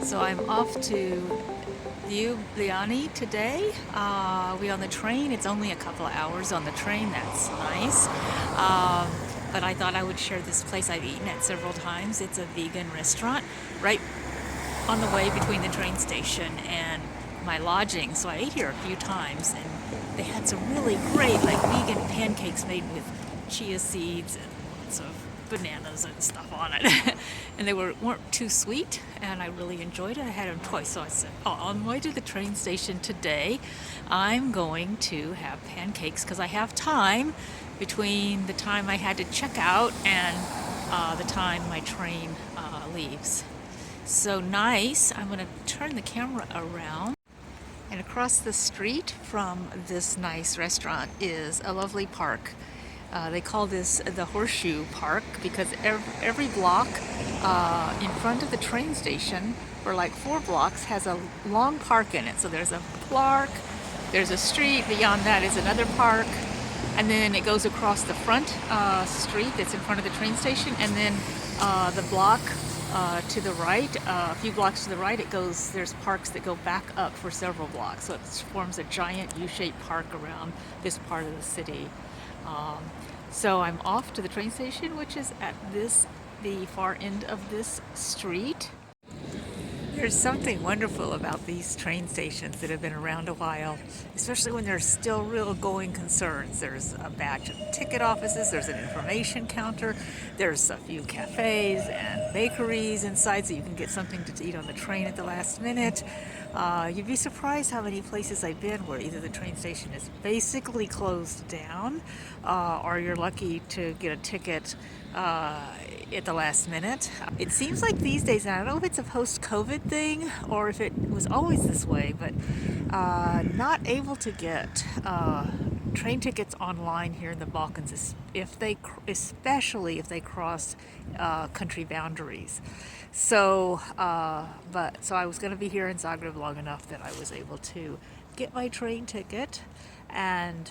So I'm off to Ljubljana today. We on the train. It's only a couple of hours on the train. That's nice. But I thought I would share this place I've eaten at several times. It's a vegan restaurant right on the way between the train station and my lodging. So I ate here a few times, and they had some really great like vegan pancakes made with chia seeds and lots of bananas and stuff on it. And they weren't too sweet, and I really enjoyed it. I had them twice. So I said, oh, on my way to the train station today, I'm going to have pancakes because I have time between the time I had to check out and the time my train leaves. So nice. I'm going to turn the camera around. And across the street from this nice restaurant is a lovely park. They call this the Horseshoe Park because every block in front of the train station, for like 4 blocks, has a long park in it. So there's a park, there's a street, beyond that is another park, and then it goes across the front street that's in front of the train station, and then the block to the right, a few blocks to the right, there's parks that go back up for several blocks. So it forms a giant U-shaped park around this part of the city. So I'm off to the train station, which is at the far end of this street. There's something wonderful about these train stations that have been around a while, especially when there's still real going concerns. There's a batch of ticket offices, there's an information counter, there's a few cafes and bakeries inside so you can get something to eat on the train at the last minute. You'd be surprised how many places I've been where either the train station is basically closed down or you're lucky to get a ticket at the last minute. It seems like these days, and I don't know if it's a post-COVID thing or if it was always this way, but not able to get train tickets online here in the Balkans, especially if they cross country boundaries. So I was going to be here in Zagreb long enough that I was able to get my train ticket and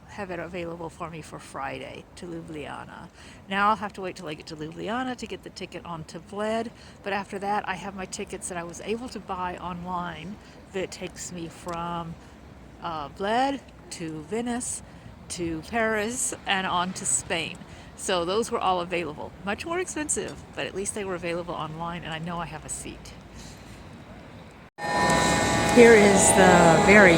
have it available for me for Friday to Ljubljana. Now I'll have to wait till I get to Ljubljana to get the ticket onto Bled, but after that I have my tickets that I was able to buy online that takes me from Bled to Venice to Paris and on to Spain. So those were all available. Much more expensive, but at least they were available online, and I know I have a seat. Here is the very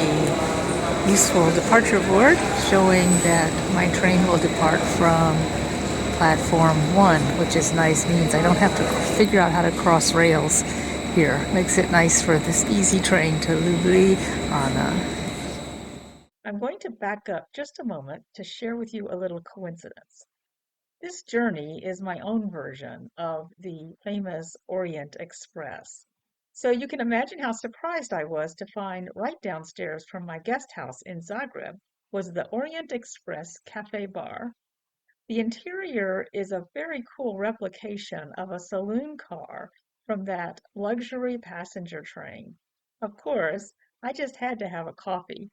useful departure board showing that my train will depart from platform 1, which is nice. Means I don't have to figure out how to cross rails here. Makes it nice for this easy train to Ljubljana. I'm going to back up just a moment to share with you a little coincidence. This journey is my own version of the famous Orient Express. So you can imagine how surprised I was to find right downstairs from my guest house in Zagreb was the Orient Express Cafe Bar. The interior is a very cool replication of a saloon car from that luxury passenger train. Of course, I just had to have a coffee.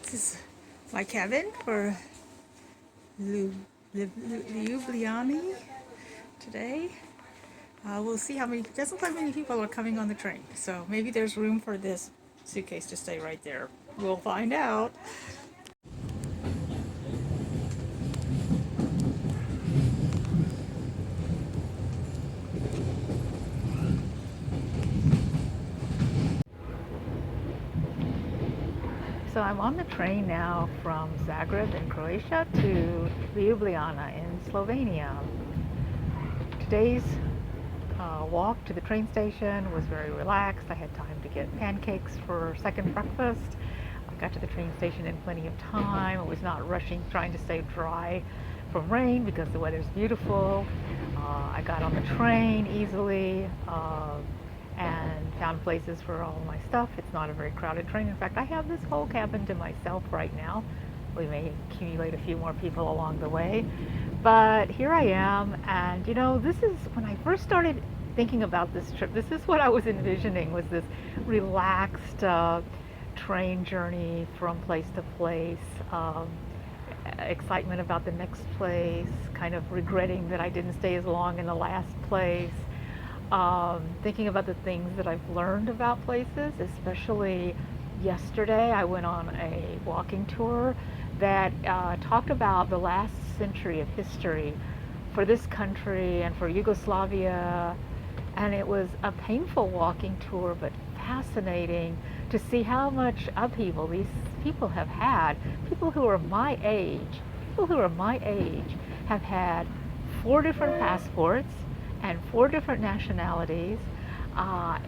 This is my cabin for Ljubljana today. We'll see how many, doesn't look like many people are coming on the train, so maybe there's room for this suitcase to stay right there. We'll find out. So I'm on the train now from Zagreb in Croatia to Ljubljana in Slovenia. Today's walk to the train station was very relaxed. I had time to get pancakes for second breakfast. I got to the train station in plenty of time. I was not rushing, trying to stay dry from rain because the weather's beautiful. I got on the train easily and found places for all my stuff. It's not a very crowded train. In fact, I have this whole cabin to myself right now. We may accumulate a few more people along the way. But here I am, and you know, this is when I first started thinking about this trip. This is what I was envisioning, was this relaxed train journey from place to place. Excitement about the next place, kind of regretting that I didn't stay as long in the last place, thinking about the things that I've learned about places. Especially yesterday, I went on a walking tour that talked about the last century of history for this country and for Yugoslavia, and it was a painful walking tour, but fascinating to see how much upheaval these people have had. People who are my age, have had 4 different passports and 4 different nationalities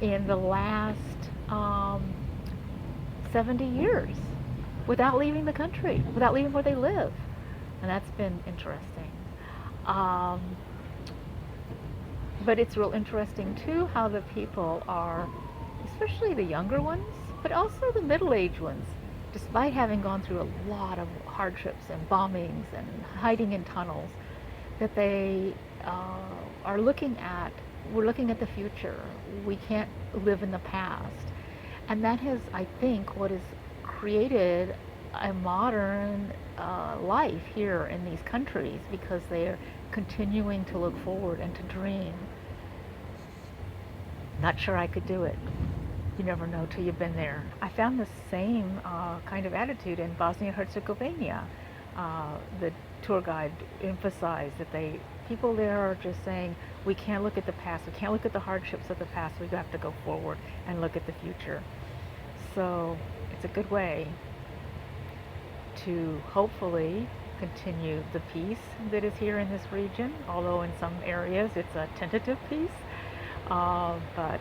in the last 70 years without leaving the country, without leaving where they live. And that's been interesting. But it's real interesting too how the people are, especially the younger ones, but also the middle-aged ones, despite having gone through a lot of hardships and bombings and hiding in tunnels, that they are looking at, we're looking at the future. We can't live in the past. And that has, I think, what has created a modern life here in these countries, because they are continuing to look forward and to dream. Not sure I could do it. You never know till you've been there. I found the same kind of attitude in Bosnia and Herzegovina. The tour guide emphasized that people there are just saying, we can't look at the past, we can't look at the hardships of the past, we have to go forward and look at the future. So it's a good way to hopefully continue the peace that is here in this region, although in some areas it's a tentative peace. But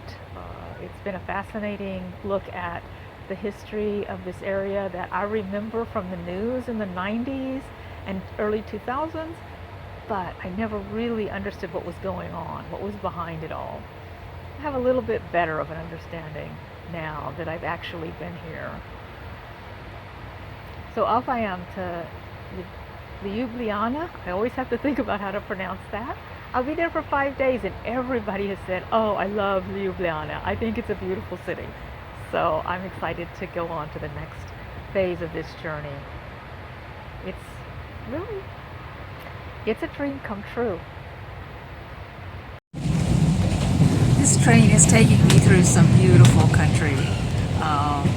it's been a fascinating look at the history of this area that I remember from the news in the 90s and early 2000s, but I never really understood what was going on, what was behind it all. I have a little bit better of an understanding now that I've actually been here. So off I am to Ljubljana. I always have to think about how to pronounce that. I'll be there for 5 days, and everybody has said, oh, I love Ljubljana. I think it's a beautiful city. So I'm excited to go on to the next phase of this journey. It's a dream come true. This train is taking me through some beautiful country,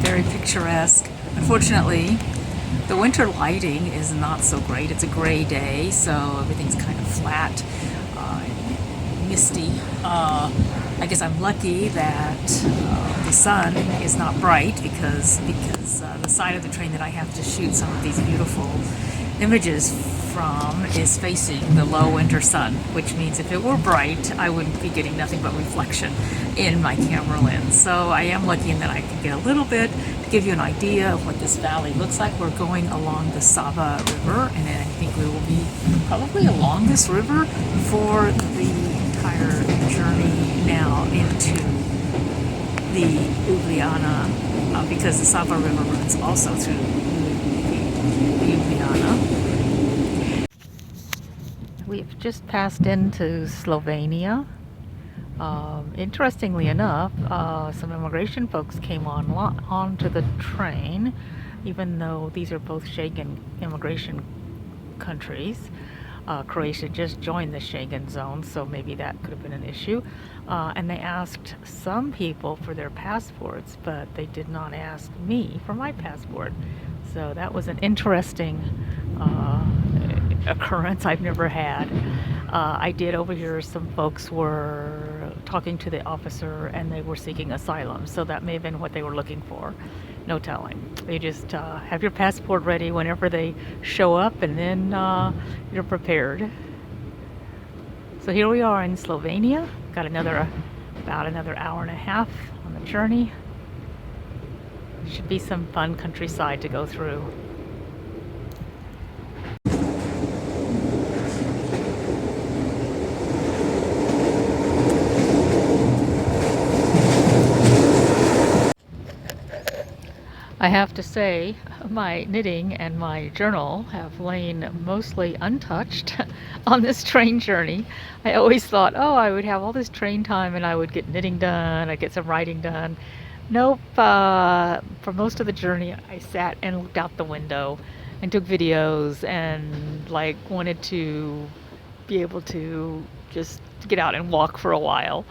very picturesque. Unfortunately, the winter lighting is not so great. It's a gray day, so everything's kind of flat, misty. I guess I'm lucky that the sun is not bright because the side of the train that I have to shoot some of these beautiful images from is facing the low winter sun, which means if it were bright, I would be getting nothing but reflection in my camera lens. So I am lucky in that I can get a little bit to give you an idea of what this valley looks like. We're going along the Sava River, and I think we will be probably along this river for the entire journey now into the Ljubljana, because the Sava River runs also through Ljubljana. We've just passed into Slovenia. Interestingly enough, some immigration folks came onto the train, even though these are both Schengen immigration countries. Croatia just joined the Schengen zone, so maybe that could have been an issue. And they asked some people for their passports, but they did not ask me for my passport. So that was an interesting occurrence I've never had. I did overhear some folks were talking to the officer and they were seeking asylum, so that may have been what they were looking for. No telling. They just have your passport ready whenever they show up, and then you're prepared. So here we are in Slovenia. Got about another hour and a half on the journey. Should be some fun countryside to go through. I have to say, my knitting and my journal have lain mostly untouched on this train journey. I always thought, oh, I would have all this train time and I would get knitting done, I'd get some writing done. Nope, for most of the journey, I sat and looked out the window and took videos and like wanted to be able to just get out and walk for a while.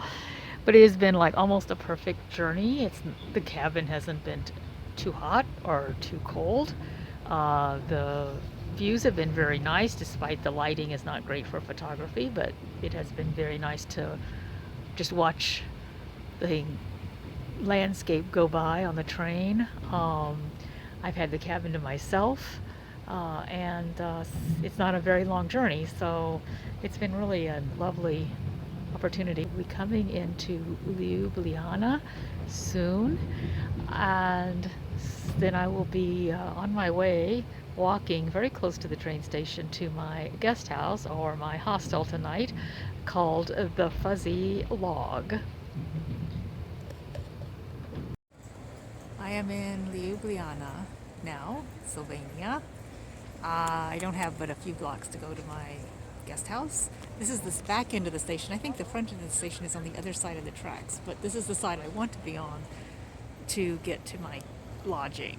But it has been like almost a perfect journey. The cabin hasn't been too hot or too cold. The views have been very nice, despite the lighting is not great for photography, but it has been very nice to just watch the landscape go by on the train. I've had the cabin to myself, and it's not a very long journey, so it's been really a lovely opportunity. We'll be coming into Ljubljana soon, and then I will be on my way walking very close to the train station to my guest house or my hostel tonight called the Fuzzy Log. I am in Ljubljana now, Slovenia. I don't have but a few blocks to go to my guest house. This is the back end of the station. I think the front end of the station is on the other side of the tracks, but this is the side I want to be on to get to my lodging.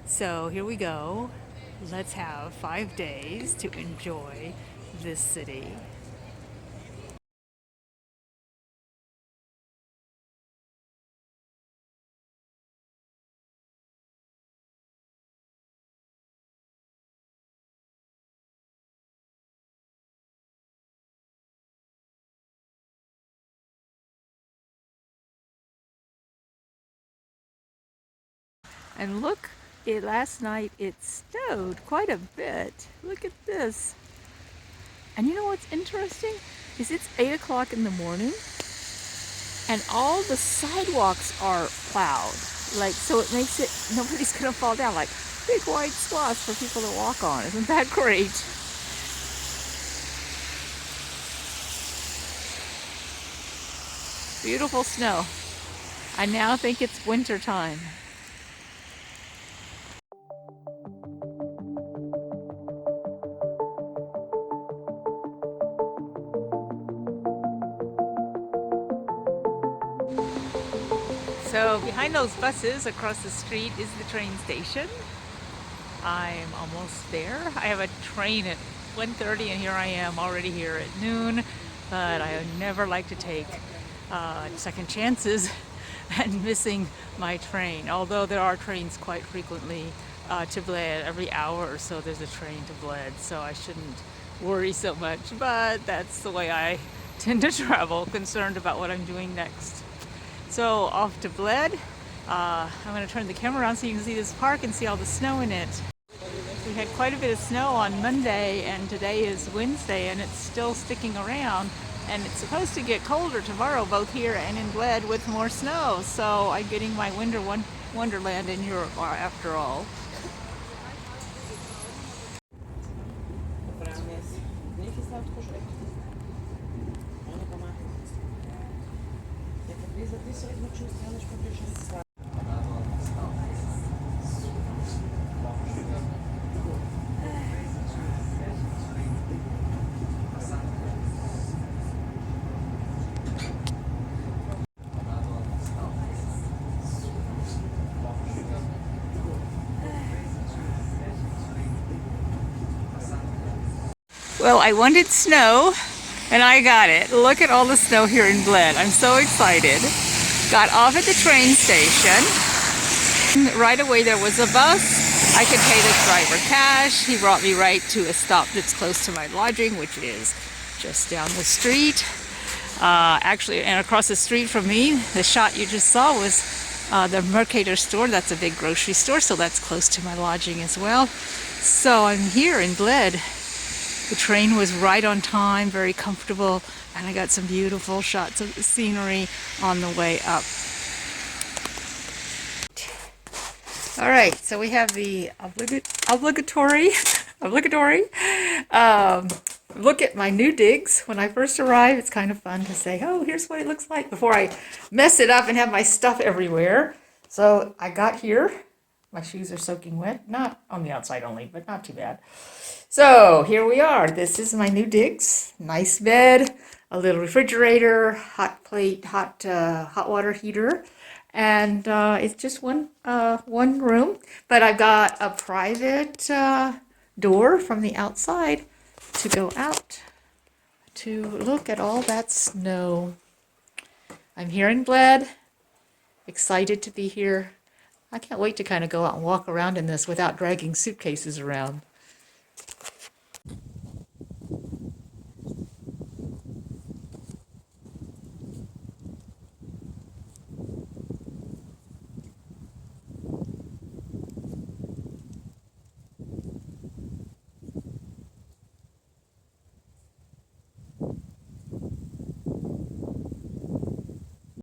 So here we go. Let's have 5 days to enjoy this city. And look, last night it snowed quite a bit. Look at this. And you know what's interesting? Is it's 8 o'clock in the morning and all the sidewalks are plowed. Like, so it makes it, nobody's gonna fall down, like big white swaths for people to walk on. Isn't that great? Beautiful snow. I now think it's winter time. So behind those buses across the street is the train station. I'm almost there. I have a train at 1:30 and here I am already here at noon, but I never like to take second chances and missing my train. Although there are trains quite frequently to Bled. Every hour or so there's a train to Bled, so I shouldn't worry so much, but that's the way I tend to travel, concerned about what I'm doing next. So off to Bled. I'm going to turn the camera around so you can see this park and see all the snow in it. We had quite a bit of snow on Monday and today is Wednesday and it's still sticking around, and it's supposed to get colder tomorrow both here and in Bled with more snow, so I'm getting my winter wonderland in Europe after all. Well, I wanted snow and I got it. Look at all the snow here in Bled. I'm so excited. Got off at the train station. Right away there was a bus. I could pay the driver cash. He brought me right to a stop that's close to my lodging, which is just down the street. Actually, and across the street from me, the shot you just saw was the Mercator store. That's a big grocery store, so that's close to my lodging as well. So I'm here in Bled. The train was right on time, very comfortable, and I got some beautiful shots of the scenery on the way up. All right, so we have the obligatory look at my new digs. When I first arrive, it's kind of fun to say, oh, here's what it looks like before I mess it up and have my stuff everywhere. So I got here My shoes are soaking wet. Not on the outside only, but not too bad. So here we are. This is my new digs. Nice bed, a little refrigerator, hot plate, hot water heater, and it's just one room. But I've got a private door from the outside to go out to look at all that snow. I'm here in Bled. Excited to be here. I can't wait to kind of go out and walk around in this without dragging suitcases around.